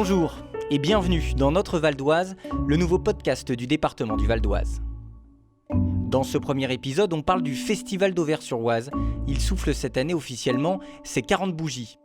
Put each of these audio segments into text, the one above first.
Bonjour et bienvenue dans Notre Val d'Oise, le nouveau podcast du département du Val d'Oise. Dans ce premier épisode, on parle du Festival d'Auvers-sur-Oise. Il souffle cette année officiellement ses 40 bougies.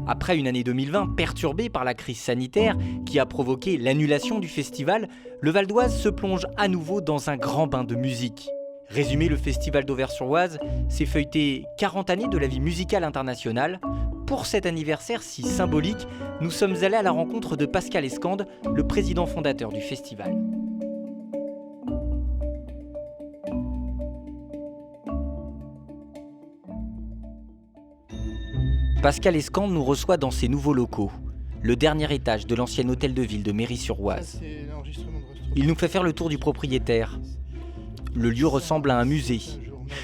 Après une année 2020 perturbée par la crise sanitaire qui a provoqué l'annulation du festival, le Val d'Oise se plonge à nouveau dans un grand bain de musique. Résumer le Festival d'Auvers-sur-Oise, c'est feuilleter 40 années de la vie musicale internationale. Pour cet anniversaire si symbolique, nous sommes allés à la rencontre de Pascal Escande, le président fondateur du festival. Pascal Escande nous reçoit dans ses nouveaux locaux, le dernier étage de l'ancien hôtel de ville de Méry-sur-Oise. Il nous fait faire le tour du propriétaire. Le lieu ressemble à un musée.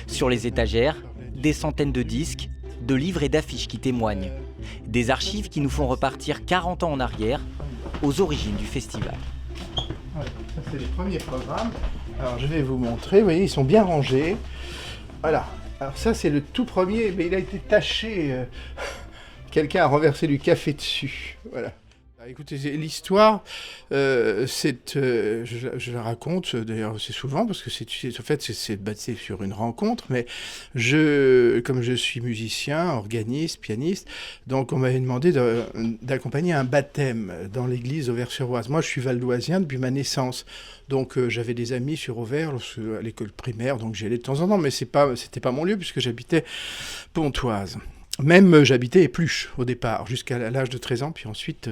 Sur les étagères, des centaines de disques, de livres et d'affiches qui témoignent. Des archives qui nous font repartir 40 ans en arrière, aux origines du festival. Ouais, ça c'est les premiers programmes. Alors je vais vous montrer, vous voyez, ils sont bien rangés. Voilà. Alors ça c'est le tout premier, mais il a été taché. Quelqu'un a renversé du café dessus. Voilà. Alors, écoutez, l'histoire, je la raconte d'ailleurs assez souvent parce que c'est basé sur une rencontre. Mais comme je suis musicien, organiste, pianiste, donc on m'avait demandé d'accompagner un baptême dans l'église Auvers-sur-Oise. Moi, je suis valdoisien depuis ma naissance. Donc j'avais des amis sur Auvers à l'école primaire, donc j'y allais de temps en temps, mais c'était pas mon lieu puisque j'habitais Pontoise. Même j'habitais Épluche au départ, jusqu'à l'âge de 13 ans, puis ensuite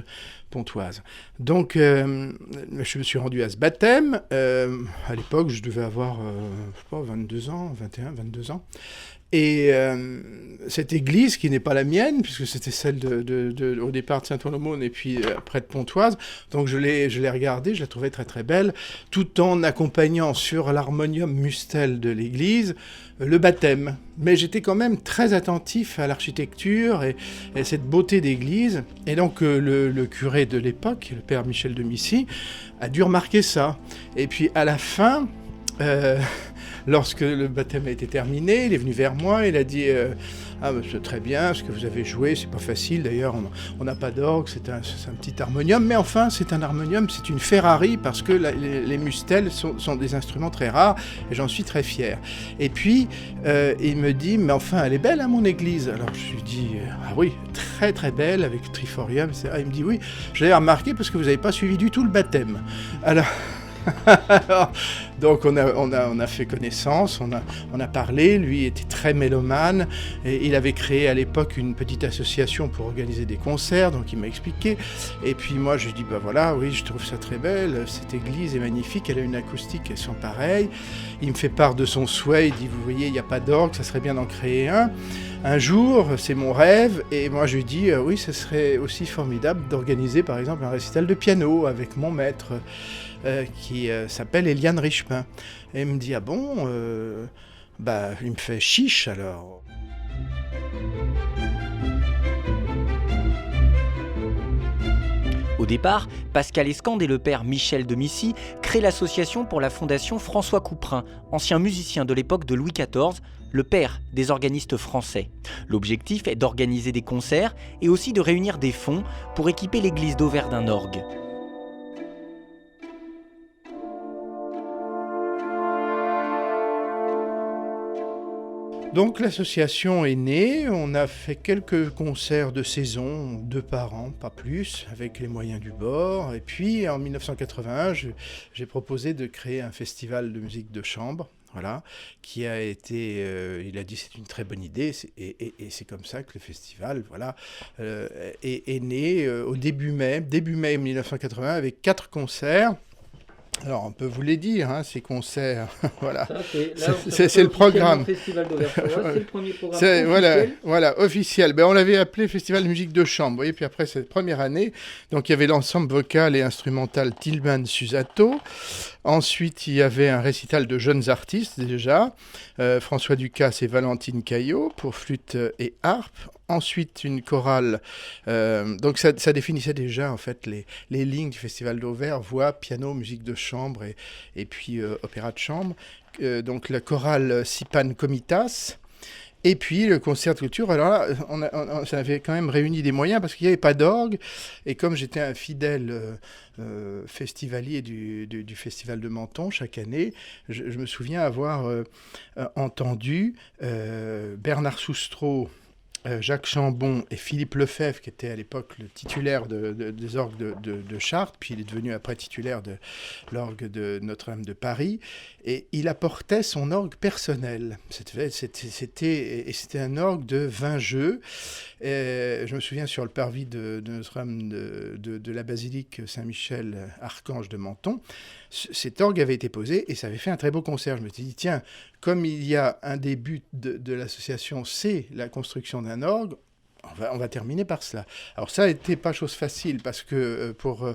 Pontoise. Donc je me suis rendu à ce baptême. À l'époque, je devais avoir 22 ans, 21, 22 ans. Et cette église, qui n'est pas la mienne, puisque c'était celle au départ de Saint-Ouen-l'Aumône et puis après de Pontoise, donc je l'ai regardée, je la trouvais très très belle, tout en accompagnant sur l'harmonium mustel de l'église le baptême. Mais j'étais quand même très attentif à l'architecture et cette beauté d'église. Et donc le curé de l'époque, le père Michel de Missy, a dû remarquer ça. Et puis à la fin... lorsque le baptême a été terminé, il est venu vers moi, il a dit ah c'est très bien ce que vous avez joué, c'est pas facile d'ailleurs, on n'a pas d'orgue, c'est un petit harmonium, mais enfin c'est un harmonium, c'est une Ferrari parce que les mustels sont des instruments très rares et j'en suis très fier. Et puis il me dit mais enfin elle est belle hein, mon église. Alors je lui dis ah oui, très très belle avec triforium, etc. Il me dit oui, je l'ai remarqué parce que vous n'avez pas suivi du tout le baptême. Alors donc on a fait connaissance, on a parlé, lui était très mélomane, et il avait créé à l'époque une petite association pour organiser des concerts, donc il m'a expliqué, et puis moi je lui dis bah voilà, oui je trouve ça très belle, cette église est magnifique, elle a une acoustique sans pareil, il me fait part de son souhait, il dit vous voyez il n'y a pas d'orgue, ça serait bien d'en créer un jour, c'est mon rêve, et moi je lui dis oui ça serait aussi formidable d'organiser par exemple un récital de piano avec mon maître, qui s'appelle Eliane Richepin. Et il me dit, ah bon il me fait chiche alors. Au départ, Pascal Escande et le père Michel de Missy créent l'association pour la fondation François Couperin, ancien musicien de l'époque de Louis XIV, le père des organistes français. L'objectif est d'organiser des concerts et aussi de réunir des fonds pour équiper l'église d'Auvers d'un orgue. Donc l'association est née, on a fait quelques concerts de saison, 2 par an, pas plus, avec les moyens du bord. Et puis en 1981, j'ai proposé de créer un festival de musique de chambre, voilà, qui a été, il a dit c'est une très bonne idée, et c'est comme ça que le festival, voilà, est né au début mai 1981 avec 4 concerts. Alors, on peut vous les dire, hein, ces concerts, voilà. C'est le programme. Festival d'Auvers-sur-Oise, c'est le premier programme officiel. Voilà, officiel. Ben, on l'avait appelé Festival de musique de chambre, vous voyez, puis après cette première année, donc il y avait l'ensemble vocal et instrumental Tillman Susato. Ensuite, il y avait un récital de jeunes artistes déjà, François Ducasse et Valentine Caillot pour flûte et harpe. Ensuite, une chorale. Donc, ça définissait déjà en fait les lignes du Festival d'Auvers, voix, piano, musique de chambre et puis opéra de chambre. Donc, la chorale Sipan Comitas. Et puis le concert de clôture, alors là, ça avait quand même réuni des moyens parce qu'il n'y avait pas d'orgue. Et comme j'étais un fidèle festivalier du Festival de Menton chaque année, je me souviens avoir entendu Bernard Soustreau, Jacques Chambon et Philippe Lefebvre, qui était à l'époque le titulaire des orgues de Chartres, puis il est devenu après titulaire de l'orgue de Notre-Dame de Paris, et il apportait son orgue personnel. C'était un orgue de 20 jeux. Je me souviens sur le parvis de Notre-Dame de la basilique Saint-Michel Archange de Menton, cet orgue avait été posé et ça avait fait un très beau concert. Je me suis dit, tiens, comme il y a un des buts de l'association, c'est la construction d'un orgue, on va terminer par cela. Alors ça n'était pas chose facile parce que pour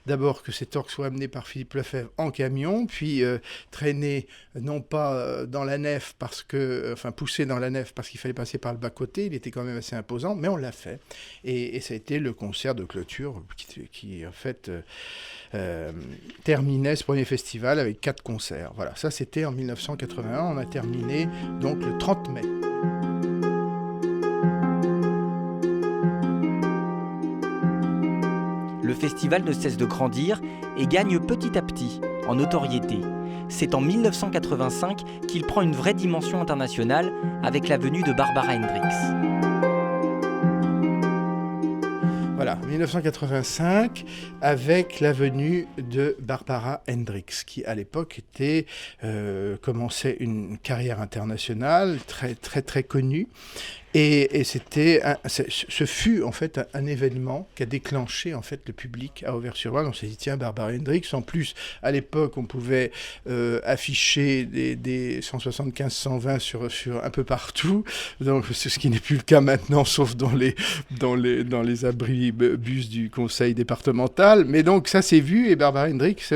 d'abord que cet orgue soit amené par Philippe Lefebvre en camion, puis traîné non pas dans la nef poussé dans la nef parce qu'il fallait passer par le bas-côté, il était quand même assez imposant, mais on l'a fait. Et ça a été le concert de clôture qui en fait terminait ce premier festival avec 4 concerts. Voilà, ça c'était en 1981, on a terminé donc le 30 mai. Le festival ne cesse de grandir et gagne petit à petit en notoriété. C'est en 1985 qu'il prend une vraie dimension internationale avec la venue de Barbara Hendricks. Voilà, 1985, avec la venue de Barbara Hendricks, qui à l'époque commençait une carrière internationale très très très connue. Et ce fut en fait un événement qui a déclenché en fait le public à Auvers-sur-Oise. On s'est dit tiens, Barbara Hendricks. En plus, à l'époque, on pouvait afficher des 175, 120 sur un peu partout. Donc c'est ce qui n'est plus le cas maintenant, sauf dans les abris bus du conseil départemental. Mais donc ça s'est vu et Barbara Hendricks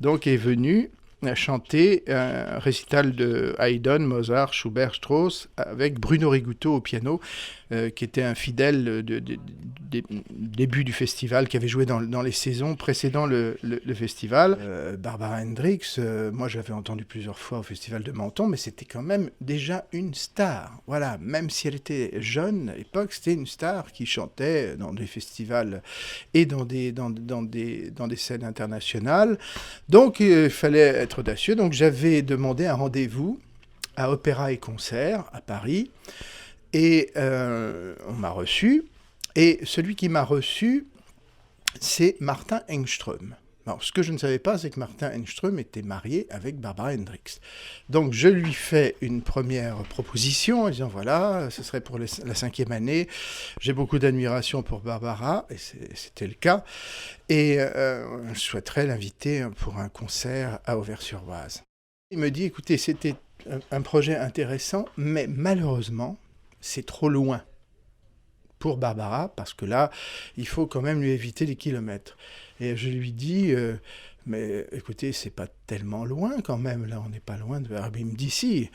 donc est venue a chanté un récital de Haydn, Mozart, Schubert, Strauss avec Bruno Rigutto au piano, qui était un fidèle début du festival, qui avait joué dans les saisons précédant le festival. Barbara Hendricks, moi j'avais entendu plusieurs fois au festival de Menton, mais c'était quand même déjà une star. Voilà, même si elle était jeune à l'époque, c'était une star qui chantait dans des festivals et dans des scènes internationales. Donc il fallait être audacieux. Donc j'avais demandé un rendez-vous à Opéra et Concert à Paris. Et on m'a reçu, et celui qui m'a reçu, c'est Martin Engström. Alors, ce que je ne savais pas, c'est que Martin Engström était marié avec Barbara Hendricks. Donc, je lui fais une première proposition, en disant, voilà, ce serait pour la 5e année, j'ai beaucoup d'admiration pour Barbara, et c'était le cas, et je souhaiterais l'inviter pour un concert à Auvers-sur-Oise. Il me dit, écoutez, c'était un projet intéressant, mais malheureusement, c'est trop loin pour Barbara, parce que là, il faut quand même lui éviter les kilomètres. Et je lui dis, mais écoutez, c'est pas tellement loin quand même, là, on n'est pas loin de... Il me dit, si,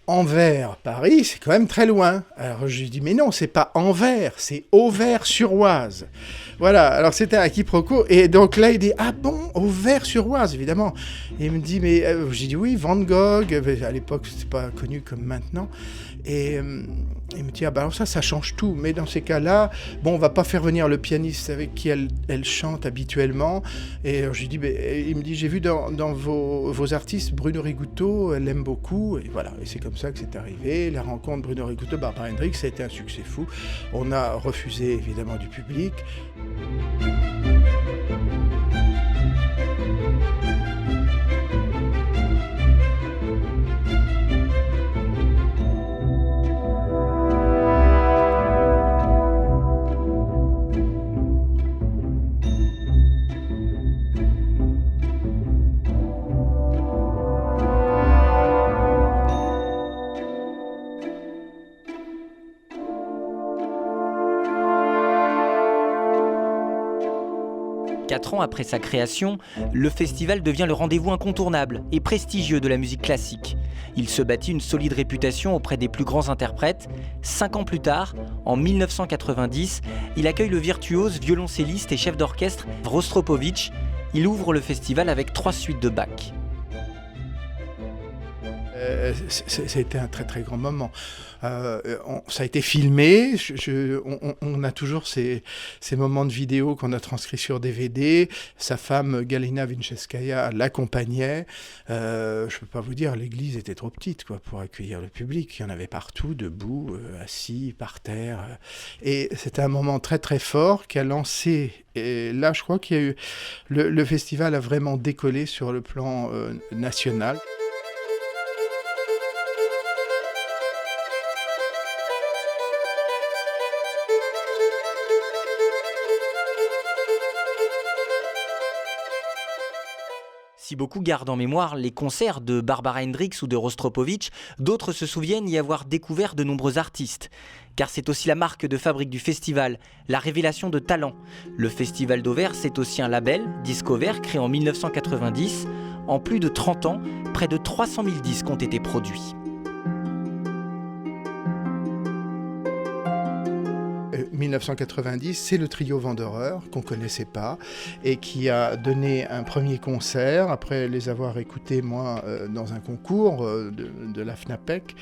Anvers, Paris, c'est quand même très loin. Alors je lui dis, mais non, c'est pas Anvers, c'est Auvers-sur-Oise. Voilà, alors c'était un quiproquo, et donc là, il dit, ah bon, Auvers-sur-Oise, évidemment. Et il me dit, mais j'ai dit, oui, Van Gogh, à l'époque, c'était pas connu comme maintenant. Et il me dit, ah ben alors ça change tout, mais dans ces cas-là, bon, on va pas faire venir le pianiste avec qui elle chante habituellement. Et je lui dis, il me dit, j'ai vu dans vos artistes, Bruno Rigutto, elle l'aime beaucoup, et voilà, et c'est comme ça que c'est arrivé. La rencontre Bruno Rigutto, Barbara Hendricks, ça a été un succès fou. On a refusé évidemment du public. Quatre ans après sa création, le festival devient le rendez-vous incontournable et prestigieux de la musique classique. Il se bâtit une solide réputation auprès des plus grands interprètes. 5 ans plus tard, en 1990, il accueille le virtuose, violoncelliste et chef d'orchestre Rostropovitch. Il ouvre le festival avec 3 suites de Bach. Ça a été un très très grand moment. Ça a été filmé, on a toujours ces moments de vidéo qu'on a transcrits sur DVD. Sa femme Galina Vincheskaya l'accompagnait. Je ne peux pas vous dire, l'église était trop petite pour accueillir le public. Il y en avait partout, debout, assis, par terre. Et c'était un moment très très fort qui a lancé. Et là, je crois qu'il y a eu le festival a vraiment décollé sur le plan national. Si beaucoup gardent en mémoire les concerts de Barbara Hendricks ou de Rostropovitch, d'autres se souviennent y avoir découvert de nombreux artistes. Car c'est aussi la marque de fabrique du festival, la révélation de talents. Le Festival d'Auvers, c'est aussi un label, Discover, créé en 1990. En plus de 30 ans, près de 300 000 disques ont été produits. 1990, c'est le trio Wanderer qu'on ne connaissait pas et qui a donné un premier concert après les avoir écoutés moi dans un concours de la FNAPEC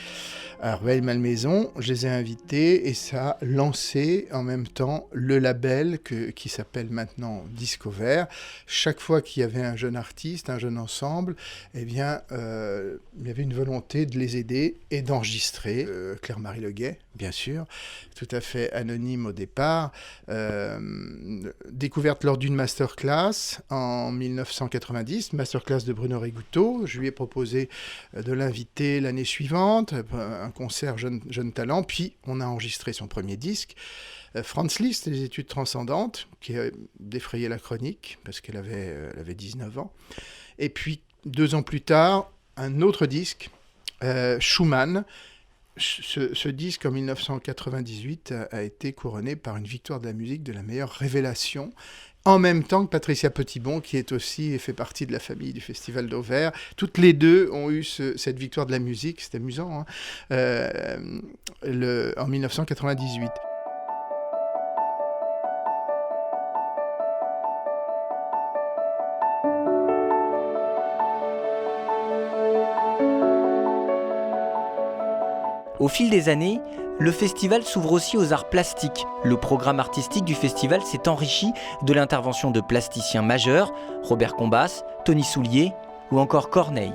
à Rueil-Malmaison. Je les ai invités et ça a lancé en même temps le label qui s'appelle maintenant Discover. Chaque fois qu'il y avait un jeune artiste, un jeune ensemble, eh bien, il y avait une volonté de les aider et d'enregistrer. Claire-Marie Leguet, bien sûr, tout à fait anonyme au départ, découverte lors d'une masterclass en 1990, masterclass de Bruno Rigouteau. Je lui ai proposé de l'inviter l'année suivante, un concert jeune talent, puis on a enregistré son premier disque. Franz Liszt, Les études transcendantes, qui a défrayé la chronique, parce qu'elle avait 19 ans. Et puis, 2 ans plus tard, un autre disque, Schumann. Ce disque, en 1998, a été couronné par une victoire de la musique de la meilleure révélation, en même temps que Patricia Petitbon, qui est aussi fait partie de la famille du Festival d'Auvers. Toutes les deux ont eu cette victoire de la musique, c'est amusant, hein, en 1998. Au fil des années, le festival s'ouvre aussi aux arts plastiques. Le programme artistique du festival s'est enrichi de l'intervention de plasticiens majeurs, Robert Combas, Tony Soulier ou encore Corneille.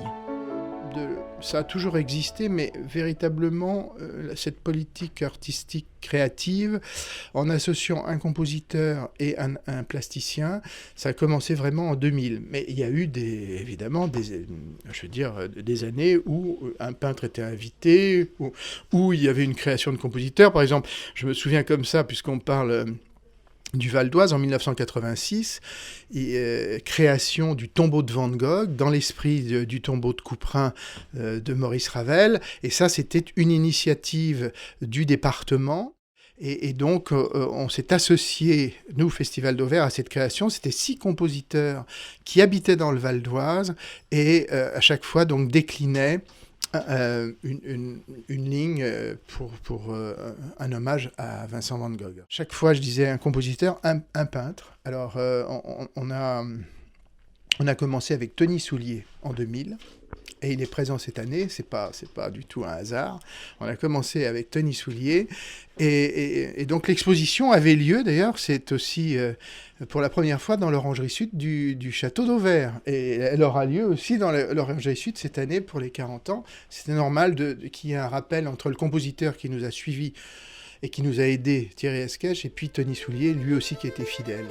Ça a toujours existé, mais véritablement, cette politique artistique créative, en associant un compositeur et un plasticien, ça a commencé vraiment en 2000. Mais il y a eu évidemment des années où un peintre était invité, où il y avait une création de compositeur. Par exemple, je me souviens comme ça, puisqu'on parle du Val d'Oise en 1986, création du tombeau de Van Gogh dans l'esprit du tombeau de Couperin de Maurice Ravel. Et ça, c'était une initiative du département. Et donc, on s'est associé, nous, Festival d'Auvers, à cette création. C'était 6 compositeurs qui habitaient dans le Val d'Oise et à chaque fois donc déclinaient une ligne pour un hommage à Vincent Van Gogh. Chaque fois, je disais un compositeur, un peintre. Alors, on a commencé avec Tony Soulier en 2000, et il est présent cette année, c'est pas du tout un hasard. On a commencé avec Tony Soulier, et donc l'exposition avait lieu, d'ailleurs, c'est aussi pour la première fois dans l'Orangerie Sud du Château d'Auvers. Et elle aura lieu aussi dans l'Orangerie Sud cette année pour les 40 ans. C'était normal qu'il y ait un rappel entre le compositeur qui nous a suivis et qui nous a aidés, Thierry Esquèche, et puis Tony Soulier, lui aussi qui était fidèle.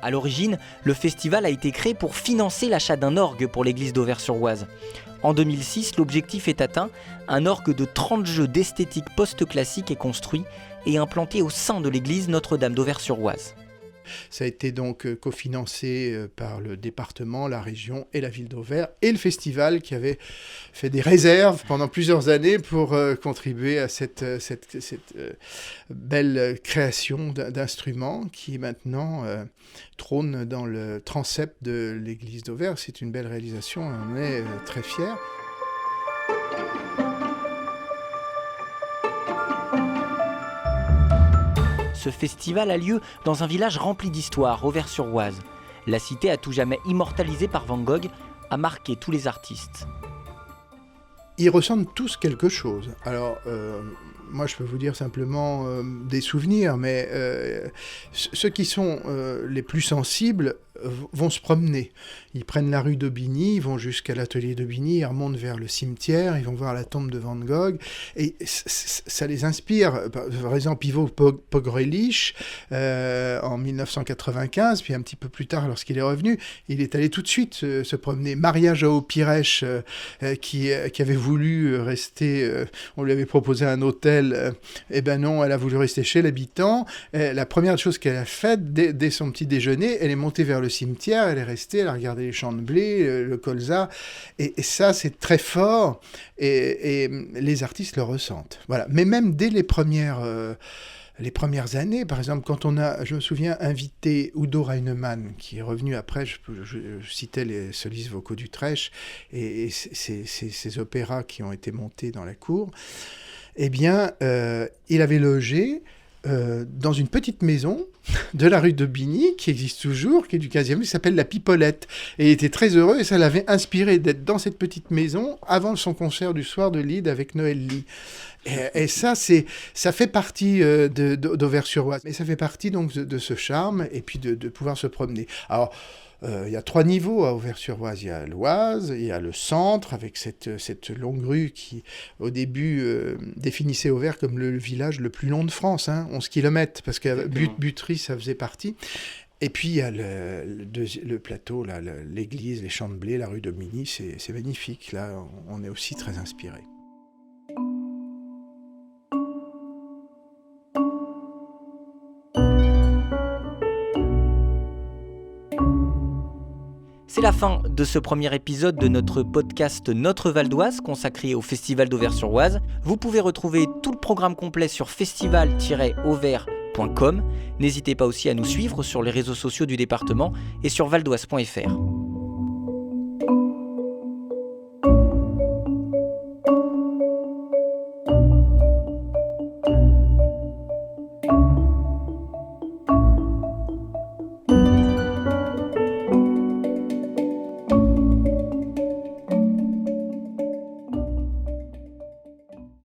À l'origine, le festival a été créé pour financer l'achat d'un orgue pour l'église d'Auvers-sur-Oise. En 2006, l'objectif est atteint, un orgue de 30 jeux d'esthétique post-classique est construit et implanté au sein de l'église Notre-Dame d'Auvers-sur-Oise. Ça a été donc cofinancé par le département, la région et la ville d'Auvers et le festival qui avait fait des réserves pendant plusieurs années pour contribuer à cette belle création d'instruments qui maintenant trône dans le transept de l'église d'Auvers. C'est une belle réalisation, on est très fiers. Ce festival a lieu dans un village rempli d'histoire, Auvers-sur-Oise. La cité à tout jamais immortalisée par Van Gogh a marqué tous les artistes. Ils ressentent tous quelque chose. Alors, moi je peux vous dire simplement des souvenirs, mais ceux qui sont les plus sensibles vont se promener. Ils prennent la rue d'Aubigny, ils vont jusqu'à l'atelier d'Aubigny, ils remontent vers le cimetière, ils vont voir la tombe de Van Gogh, et ça les inspire. Par exemple, Ivo Pogrelich, en 1995, puis un petit peu plus tard, lorsqu'il est revenu, il est allé tout de suite se promener. Maria Joao Pires, qui avait voulu rester, on lui avait proposé un hôtel, eh ben non, elle a voulu rester chez l'habitant. La première chose qu'elle a faite, dès son petit déjeuner, elle est montée vers le cimetière, elle est restée, elle a regardé les champs de blé, le colza, et ça c'est très fort, et les artistes le ressentent. Voilà. Mais même dès les premières les premières années, par exemple, quand on a, je me souviens, invité Udo Reinemann, qui est revenu après, je citais les solistes vocaux d'Utrecht, et ces opéras qui ont été montés dans la cour, eh bien, il avait logé dans une petite maison de la rue d'Aubigny, qui existe toujours, qui est du 15e, qui s'appelle La Pipolette. Et il était très heureux, et ça l'avait inspiré d'être dans cette petite maison avant son concert du soir de Lied avec Noël Lee. Et ça, ça fait partie d'Auvers-sur-Oise. Mais ça fait partie donc de ce charme, et puis de pouvoir se promener. Alors, il y a 3 niveaux à Auvers-sur-Oise. Il y a l'Oise, il y a le centre, avec cette longue rue qui, au début, définissait Auvers comme le village le plus long de France, 11 km, parce que Butry, ça faisait partie. Et puis, il y a le plateau, là, l'église, les champs de blé, la rue d'Aubigny, c'est magnifique. Là, on est aussi très inspiré. C'est la fin de ce premier épisode de notre podcast Notre Val d'Oise consacré au Festival d'Auvers-sur-Oise. Vous pouvez retrouver tout le programme complet sur festival-auvers.com. N'hésitez pas aussi à nous suivre sur les réseaux sociaux du département et sur valdoise.fr.